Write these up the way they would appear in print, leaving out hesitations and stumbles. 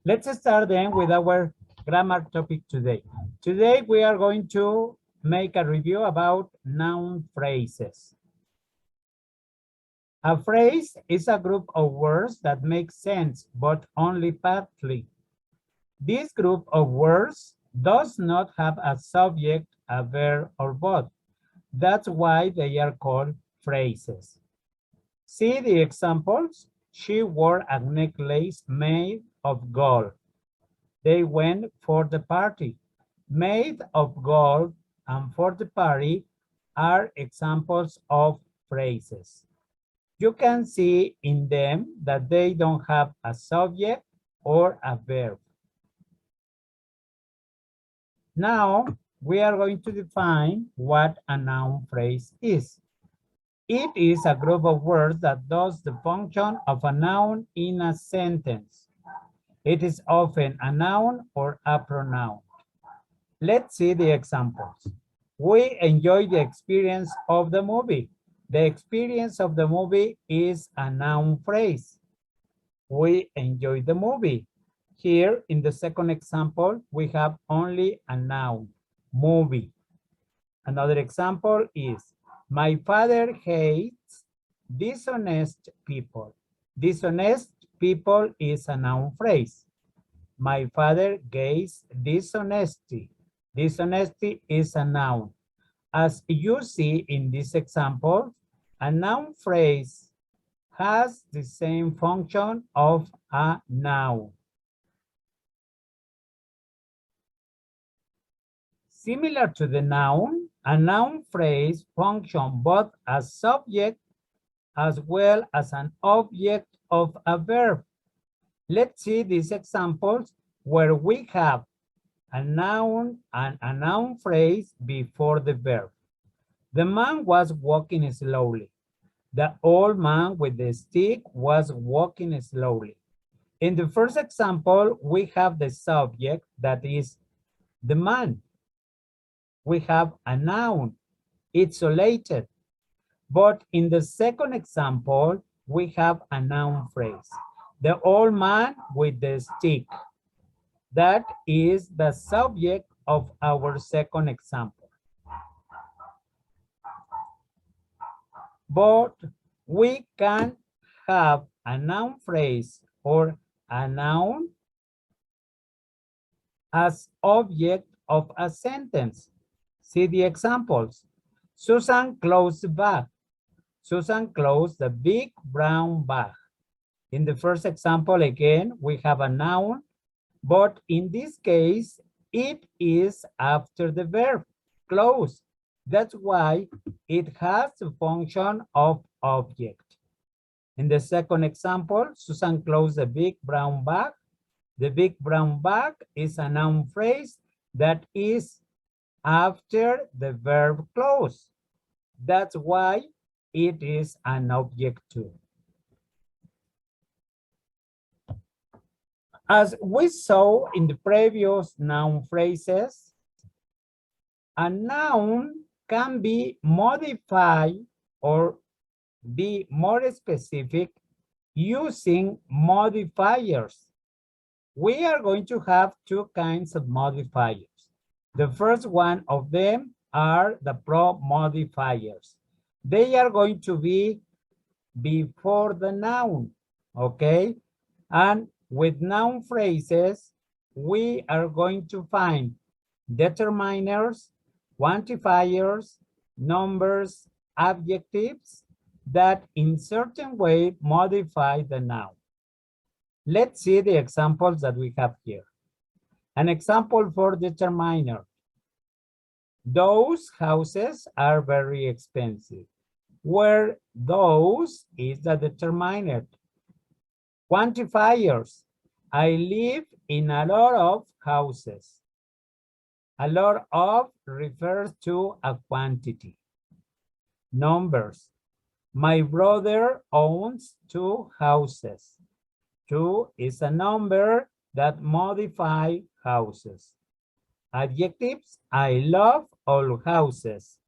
Let's start then with our grammar topic today. Today we are going to make a review about noun phrases. A phrase is a group of words that make sense, but only partly. This group of words does not have a subject, a verb, or both. That's why they are called phrases. See the examples. She wore a necklace made of gold. They went for the party. Made of gold and for the party are examples of phrases. You can see in them that they don't have a subject or a verb. Now, we are going to define what a noun phrase is. It is a group of words that does the function of a noun in a sentence. It is often a noun or a pronoun. Let's see the examples. We enjoy the experience of the movie. The experience of the movie is a noun phrase. We enjoy the movie. Here in the second example, we have only a noun, movie. Another example is, my father hates dishonest people. Dishonest people is a noun phrase. My father hates dishonesty. Dishonesty is a noun. As you see in this example, a noun phrase has the same function of a noun. Similar to the noun, a noun phrase functions both as subject as well as an object of a verb. Let's see these examples where we have a noun and a noun phrase before the verb. The man was walking slowly. The old man with the stick was walking slowly. In the first example, we have the subject, that is the man. We have a noun, isolated. But in the second example, we have a noun phrase. The old man with the stick. That is the subject of our second example. But we can have a noun phrase or a noun as object of a sentence. See the examples. Susan closed the bag. Susan closed the big brown bag. In the first example, again, we have a noun, but in this case, it is after the verb, close. That's why it has the function of object. In the second example, Susan closed the big brown bag. The big brown bag is a noun phrase that is after the verb close. That's why it is an object too. As we saw in the previous noun phrases, a noun can be modified or be more specific using modifiers. We are going to have two kinds of modifiers. The first one of them are the pro-modifiers. They are going to be before the noun, okay? And with noun phrases, we are going to find determiners, quantifiers, numbers, adjectives that in certain way modify the noun. Let's see the examples that we have here. An example for determiner. Those houses are very expensive. Where those is the determiner. Quantifiers. I live in a lot of houses. A lot of refers to a quantity. Numbers. My brother owns 2 houses. 2 is a number that modify houses. Adjectives. I love all houses.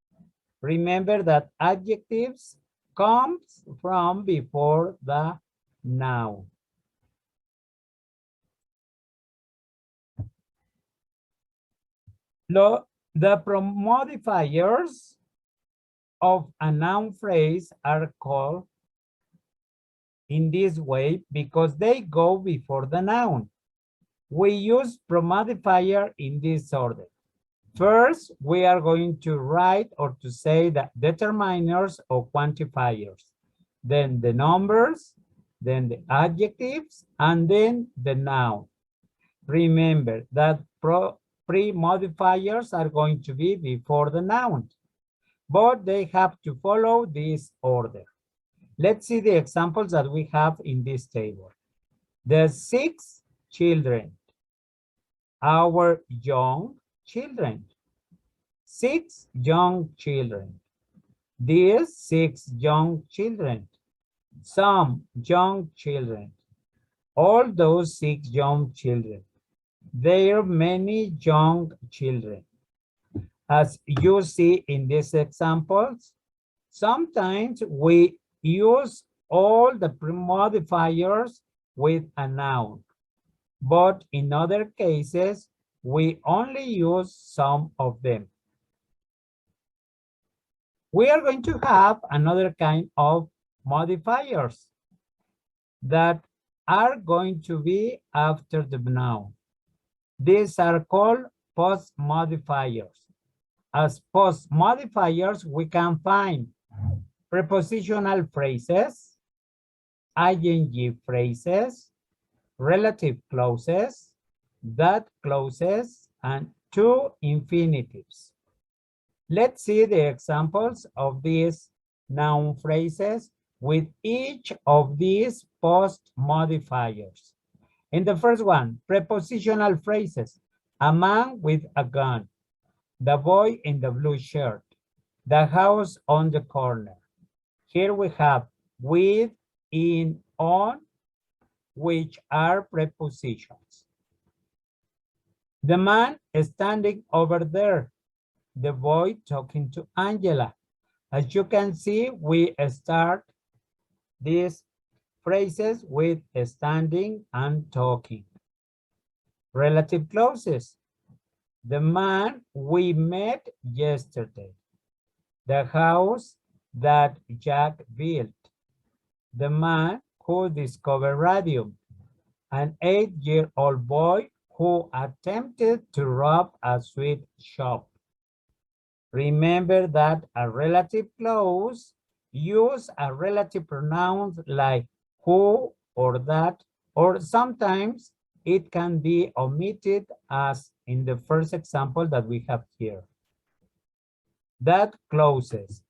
Remember that adjectives comes from before the noun. The modifiers of a noun phrase are called in this way because they go before the noun. We use promodifier in this order. First, we are going to write or to say the determiners or quantifiers, then the numbers, then the adjectives, and then the noun. Remember that pre-modifiers are going to be before the noun, but they have to follow this order. Let's see the examples that we have in this table. The 6 children, our young children, 6 young children, these 6 young children, some young children, all those 6 young children, there are many young children. As you see in these examples, sometimes we use all the modifiers with a noun, but in other cases, we only use some of them. We are going to have another kind of modifiers that are going to be after the noun. These are called post-modifiers. As post-modifiers, we can find prepositional phrases, ing phrases, relative clauses, that clauses, and two infinitives. Let's see the examples of these noun phrases with each of these post-modifiers. In the first one, prepositional phrases, a man with a gun, the boy in the blue shirt, the house on the corner. Here we have with, in, on, which are prepositions. The man is standing over there, the boy talking to Angela. As you can see, we start these phrases with standing and talking. Relative clauses. The man we met yesterday. The house that Jack built. The man who discovered radium. An 8-year-old boy who attempted to rob a sweet shop. Remember that a relative clause use a relative pronouns like who or that, or sometimes it can be omitted as in the first example that we have here. That clauses.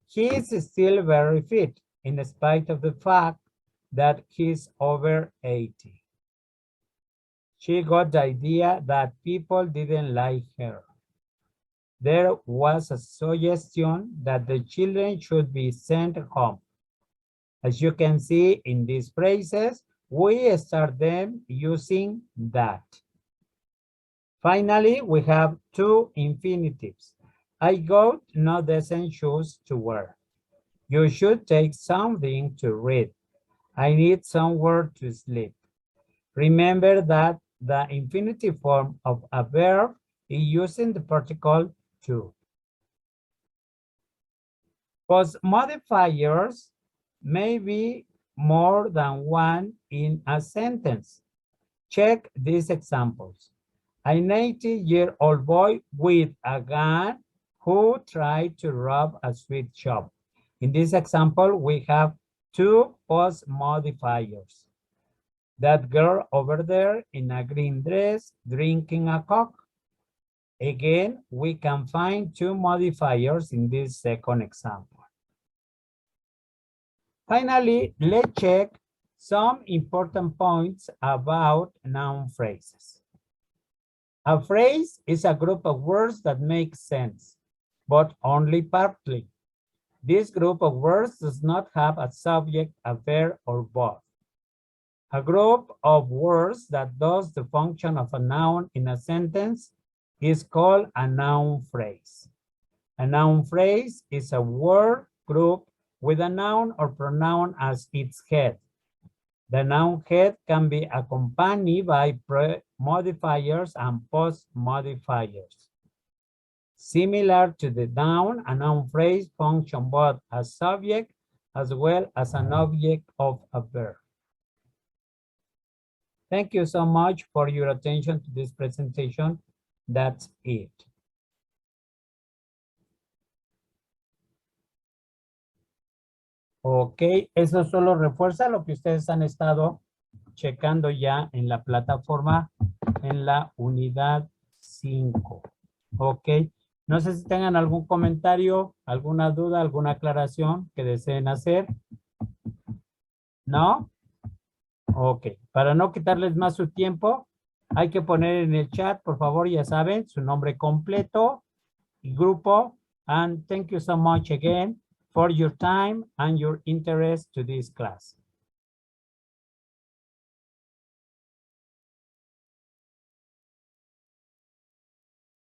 He is still very fit in spite of the fact that he's over 80. She got the idea that people didn't like her. There was a suggestion that the children should be sent home. As you can see in these phrases, we start them using that. Finally, we have two infinitives. I got no decent shoes to wear. You should take something to read. I need somewhere to sleep. Remember that the infinitive form of a verb is using the particle to. Post modifiers may be more than one in a sentence. Check these examples. An 80-year-old boy with a gun who tried to rob a sweet shop. In this example, we have two post modifiers. That girl over there in a green dress drinking a Coke. Again, we can find two modifiers in this second example. Finally, let's check some important points about noun phrases. A phrase is a group of words that make sense, but only partly. This group of words does not have a subject, a verb, or both. A group of words that does the function of a noun in a sentence is called a noun phrase. A noun phrase is a word group with a noun or pronoun as its head. The noun head can be accompanied by pre-modifiers and post-modifiers. Similar to the noun, a noun phrase functions both as subject as well as an object of a verb. Thank you so much for your attention to this presentation. That's it. Ok, eso solo refuerza lo que ustedes han estado checando ya en la plataforma en la unidad 5. Ok, no sé si tengan algún comentario, alguna duda, alguna aclaración que deseen hacer. ¿No? Ok, para no quitarles más su tiempo, hay que poner en el chat, por favor, ya saben, su nombre completo y grupo. And thank you so much again for your time and your interest to this class.